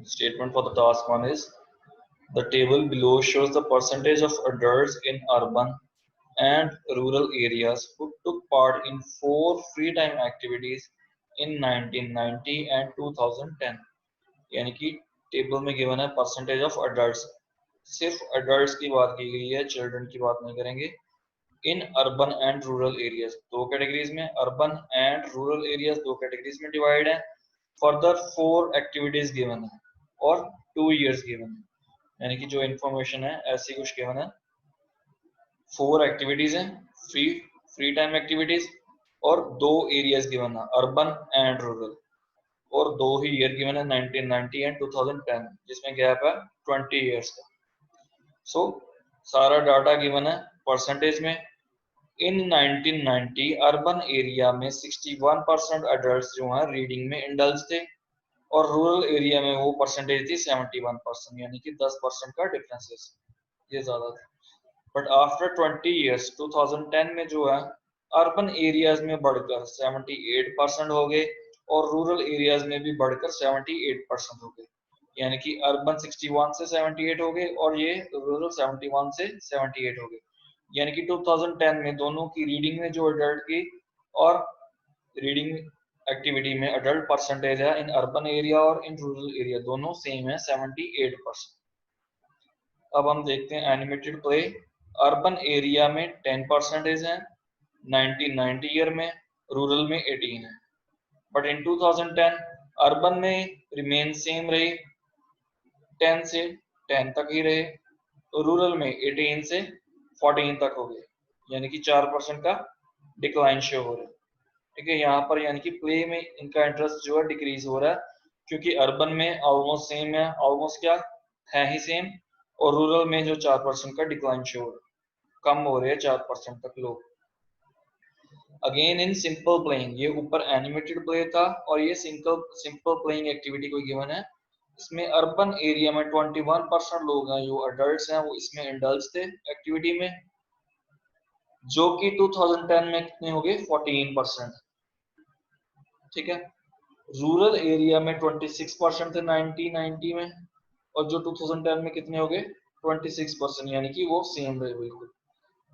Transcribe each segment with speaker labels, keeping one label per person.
Speaker 1: Statement for the task 1 is the table below shows the percentage of adults in urban and rural areas who took part in 4 free time activities in 1990 and 2010. यानी कि table में given है percentage of adults, सिर्फ adults की बात की गई है, चिल्ड्रन की बात नहीं करेंगे। In urban and rural areas, दो कैटेगरीज में, अर्बन एंड रूरल एरियाज दो कैटेगरीज में डिवाइड है। फर्दर 4 एक्टिविटीज गिवन है और 2 years गिवन है, यानी कि जो इन्फॉर्मेशन है ऐसी कुछ गिवन है। 4 एक्टिविटीज हैं, फ्री टाइम एक्टिविटीज, और 2 एरियाज गिवन है, अर्बन एंड रूरल, और 2 ही ईयर गिवन है, 1990 एंड 2010, जिसमें गैप है 20 years का। सो सारा डाटा गिवन है परसेंटेज में। इन 1990 अर्बन एरिया में 61% अडल्ट जो हैं रीडिंग में इंडल्ज थे, और रूरल एरिया में वो परसेंटेज थी 71%, यानी कि 10% का डिफरेंस ये ज्यादा था। बट आफ्टर 20 years 2010 में जो है अर्बन एरियाज में बढ़कर 78% हो गए, और रूरल एरियाज में भी बढ़कर 78% हो गए, यानी कि अर्बन 61 से 78 हो गए और ये रूरल 71 से 78 हो गए। यानी कि 2010 में दोनों की रीडिंग में जो अडल्ट की और रीडिंग एक्टिविटी में अडल्ट परसेंटेज है इन अर्बन एरिया और इन रूरल एरिया दोनों सेम है, 78%। अब हम देखते हैं एनिमेटेड प्ले। अर्बन एरिया में 10% है 1990 ईयर में, रूरल में 18 है। बट इन 2010 अर्बन में रिमेन सेम रही, 10 से 10 तक ही रहे, रूरल में 18 से 14 तक हो गए, यानी कि 4% का डिक्लाइन शो हो रहा है। ठीक है, यहाँ पर यानी कि प्ले में इनका इंटरेस्ट जो है डिक्रीज हो रहा है, क्योंकि अर्बन में ऑलमोस्ट सेम है, ऑलमोस्ट क्या है ही सेम, और रूरल में जो 4% का डिक्लाइन शो हो रहा है, कम हो रहे हैं 4% तक लोग। अगेन इन सिंपल प्लेइंग, ये ऊपर एनिमेटेड प्ले था और ये सिंपल प्लेइंग एक्टिविटी को गिवन है। इसमें अर्बन एरिया में 21% लोग हैं जो अडल्ट्स हैं, वो इसमें इंडल्ज थे एक्टिविटी में, जो कि 2010 में कितने हो गए 14%। ठीक है, रूरल एरिया में 26% थे 1990 में, और जो 2010 में कितने हो गए 26%, यानी कि वो सेम रहे बिल्कुल।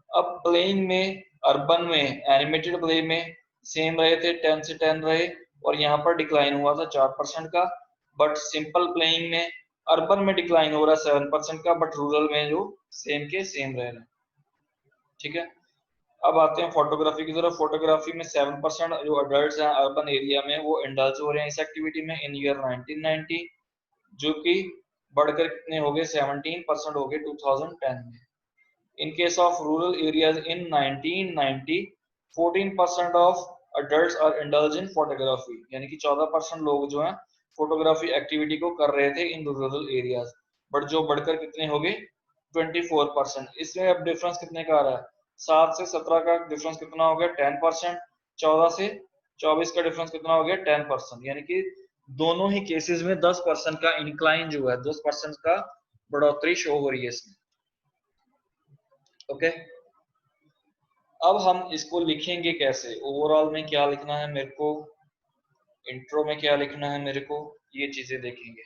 Speaker 1: अब प्लेइंग में अर्बन में एनिमेटेड प्ले में सेम रहे थे, 10 से 10 रहे, और यहाँ पर डिक्लाइन हुआ था 4% का। बट सिंपल प्लेइंग में अर्बन में डिक्लाइन हो रहा है 7% का, बट रूरल में जो सेम के सेम रह रहे। ठीक है, अब आते हैं फोटोग्राफी की तरफ। फोटोग्राफी में 7% जो अडल्ट हैं अर्बन एरिया में वो इंडल्ज हो रहे हैं इस एक्टिविटी में इन ईयर 1990, जो कि बढ़कर कितने हो गए 17% हो गए 2010 में। In case of rural areas in 1990, 14% of adults are indulged in photography, यानी कि 14% लोग जो हैं फोटोग्राफी एक्टिविटी को कर रहे थे इन रूरल एरियाज, बट जो बढ़कर कितने हो गए 24%। इसमें अब डिफरेंस कितने का आ रहा है, 7 से 17 का डिफरेंस कितना हो गया 10%, 14 से 24 का डिफरेंस कितना हो गया 10%, यानी कि दोनों ही केसेस में 10% का इंक्लाइन जो है 10% का बढ़ोतरी शो हो रही है इसमें। ओके, अब हम इसको लिखेंगे कैसे, ओवरऑल में क्या लिखना है मेरे को, इंट्रो में क्या लिखना है मेरे को, ये चीजें देखेंगे।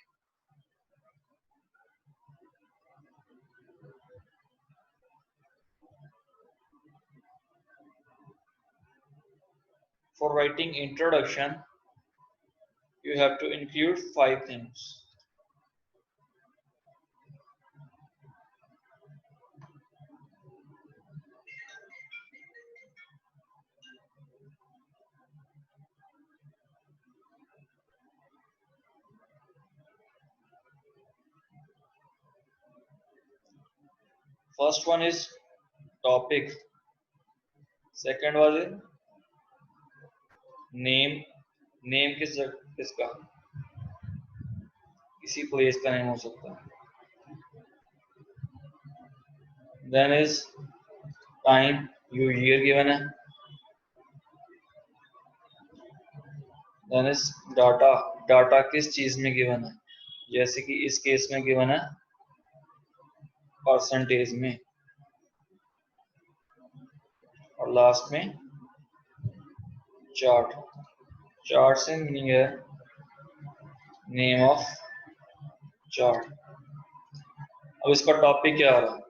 Speaker 1: For writing introduction you have to include 5 things. First one is topic, second was name, name किसका, किसी प्लेस का नेम हो सकता है। Then is time, जो year given है। Then is data, डाटा किस चीज में गिवन है, जैसे कि इस केस में गिवन है परसेंटेज में, और लास्ट में चार्ट, चार्ट से मीनिंग है नेम ऑफ चार्ट। अब इसका टॉपिक क्या आ रहा है?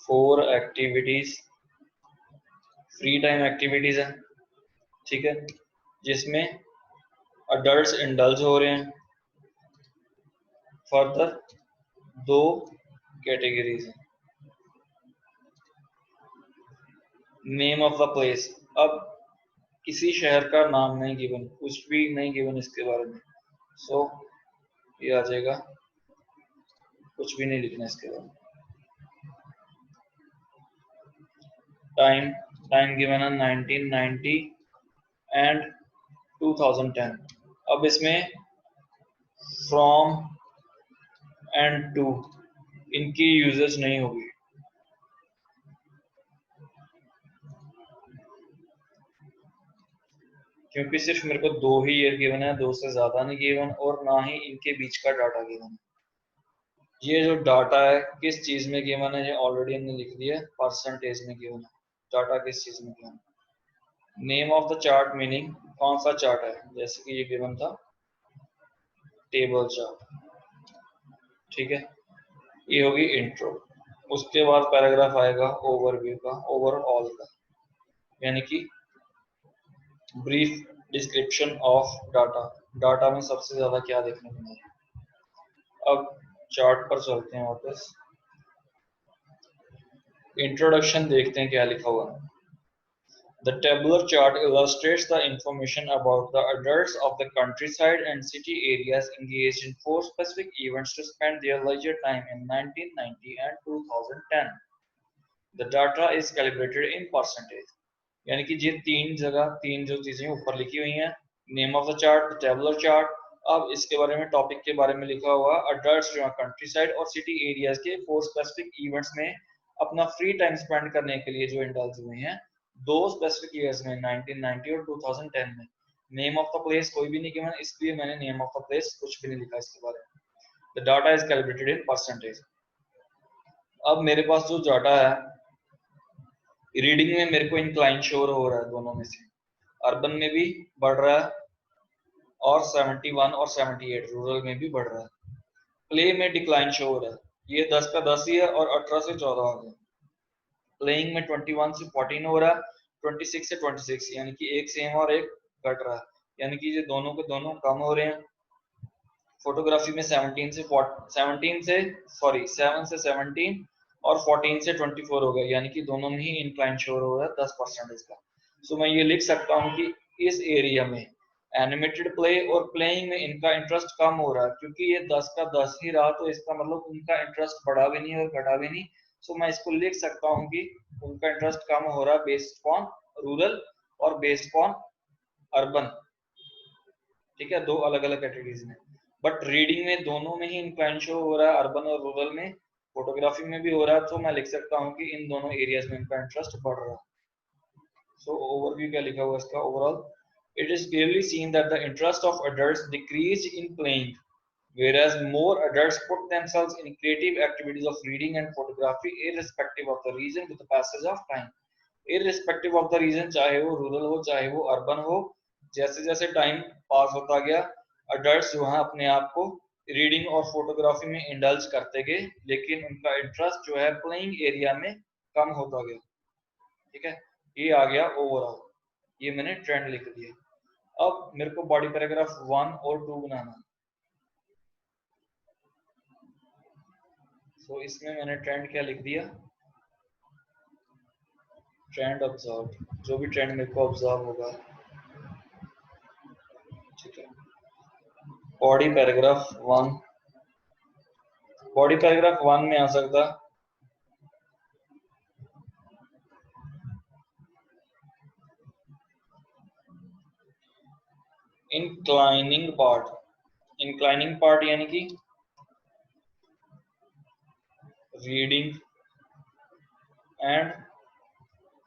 Speaker 1: 4 एक्टिविटीज, फ्री टाइम एक्टिविटीज है, ठीक है, जिसमें अडल्ट्स इंडल्ज हो रहे हैं। फर्दर 2 कैटेगरीज हैं। नेम ऑफ द प्लेस, अब किसी शहर का नाम नहीं गिवन, कुछ भी नहीं गिवन इसके बारे में, सो ये आ जाएगा कुछ भी नहीं लिखना इसके बारे में। टाइम गिवन है 1990 एंड 2010। अब इसमें फ्रॉम एंड टू इनकी यूजेस नहीं होगी, क्योंकि सिर्फ मेरे को 2 ही ईयर गिवन है, 2 से ज्यादा नहीं गिवन, और ना ही इनके बीच का डाटा गिवन है। ये जो डाटा है किस चीज में गिवन है, ये ऑलरेडी हमने लिख दिया है, परसेंटेज में गिवन है। डाटा किस चीज में गिवन है। Name of the chart meaning कौन सा चार्ट है, जैसे कि ये गिवन था टेबल चार्ट, ठीक है। ये होगी इंट्रो, उसके बाद पैराग्राफ आएगा ओवरव्यू का, ओवरऑल का, यानी कि brief description of data. Data में सबसे ज्यादा क्या देखने को मिला। अब चार्ट पर चलते हैं वापस, इंट्रोडक्शन देखते हैं क्या लिखा हुआ है। The tabular chart illustrates the information about the adults of the countryside and city areas engaged in 4 specific events to spend their leisure time in 1990 and 2010. The data is calibrated in percentage. यानी कि ये 3 जगह 3 जो चीजें ऊपर लिखी हुई हैं, name of the chart, tabular chart. अब इसके बारे में, टॉपिक के बारे में लिखा हुआ अडल्ट्स जो है कंट्री साइड और सिटी एरियाज के 4 स्पेसिफिक इवेंट्स में अपना फ्री टाइम स्पेंड करने के लिए जो इंडल्ज हुए हैं 2 स्पेसिफिक ईयर्स में, 1990 और 2010 में। नेम ऑफ द प्लेस कोई भी नहीं गिवन, इसलिए मैंने नेम ऑफ द प्लेस कुछ भी नहीं लिखा इसके बारे में। The data is calculated in percentage. अब मेरे पास जो डाटा है, रीडिंग में मेरे को इंक्लाइन शो हो रहा है दोनों में से, अर्बन में भी बढ़ रहा है और 71 और 78 रूरल में भी बढ़ रहा है। प्ले में डिक्लाइन शो हो रहा है, ये 10 का 10 ही है और 18 से 14 आ गया। प्लेइंग में 21 से 14 हो रहा है, 26 से 26, यानी कि एक सेम और एक घट रहा है, यानी कि ये दोनों के दोनों कम हो रहे हैं। फोटोग्राफी में 7 से 17 और 14 से 24 हो गया, यानी कि दोनों में ही इंक्लाइन शो हो रहा है 10% का। सो मैं ये लिख सकता हूँ कि इस एरिया में एनिमेटेड प्ले और प्लेइंग में इनका इंटरेस्ट कम हो रहा है, क्योंकि ये 10 का 10 ही रहा, तो इसका मतलब उनका इंटरेस्ट बढ़ा भी नहीं और घटा भी नहीं। सो मैं इसको लिख सकता हूँ कि उनका इंटरेस्ट कम हो रहा है बेस्ड ऑन रूरल और बेस्ड ऑन अर्बन, ठीक है, 2 अलग अलग कैटेगरीज में। बट रीडिंग में दोनों में ही इंक्लाइन शो हो रहा है, अर्बन और रूरल में, फोटोग्राफी में भी हो रहा है, तो मैं लिख सकता हूँ कि इन दोनों एरियाज में इनका इंटरेस्ट बढ़ रहा है। सो ओवरव्यू क्या लिखा हुआ इसका, overall it is clearly seen that the interest of adults decreased in playing, whereas more adults put themselves in creative activities of reading and photography irrespective of the region with the passage of time. irrespective of the region, चाहे वो rural हो चाहे वो urban हो, जैसे जैसे time pass होता गया अडल्ट्स जो है अपने आप को रीडिंग और फोटोग्राफी में इंडल्ज करते गए, लेकिन उनका इंटरेस्ट जो है प्लेइंग एरिया में कम होता गया, ठीक है। ये आ गया ओवरऑल, ये मैंने ट्रेंड लिख दिया। अब मेरे को बॉडी पैराग्राफ 1 और 2 बनाना है। सो इसमें मैंने ट्रेंड क्या लिख दिया, ट्रेंड ऑब्जर्व, जो भी ट्रेंड मेरे को ऑब्जर्व होगा, ठीक है। बॉडी पैराग्राफ 1, बॉडी पैराग्राफ 1 में आ सकता इंक्लाइनिंग पार्ट। इंक्लाइनिंग पार्ट यानी कि रीडिंग एंड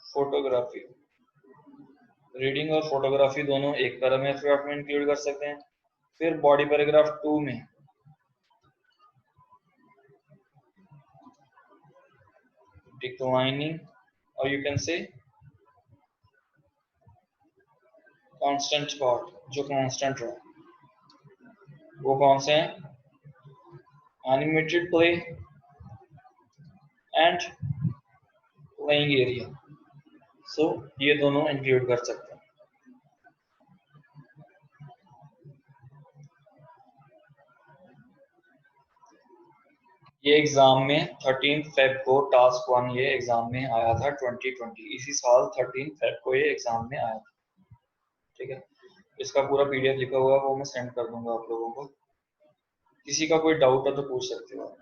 Speaker 1: फोटोग्राफी। रीडिंग और फोटोग्राफी दोनों एक पैराग्राफ में इंक्लूड कर सकते हैं। फिर बॉडी पैराग्राफ 2 में डिक्लाइनिंग और you can say constant part, जो कांस्टेंट रहा। वो कौन से हैं? Animated play and playing area. So ये दोनों इंक्लूड कर सकते हैं। ये एग्जाम में 13 फेब को टास्क 1 ये एग्जाम में आया था 2020, इसी साल 13 फेब को ये एग्जाम में आया था। ठीक है, इसका पूरा पीडीएफ लिखा हुआ है, वो मैं सेंड कर दूंगा आप लोगों को। किसी का कोई डाउट है तो पूछ सकते हो आप।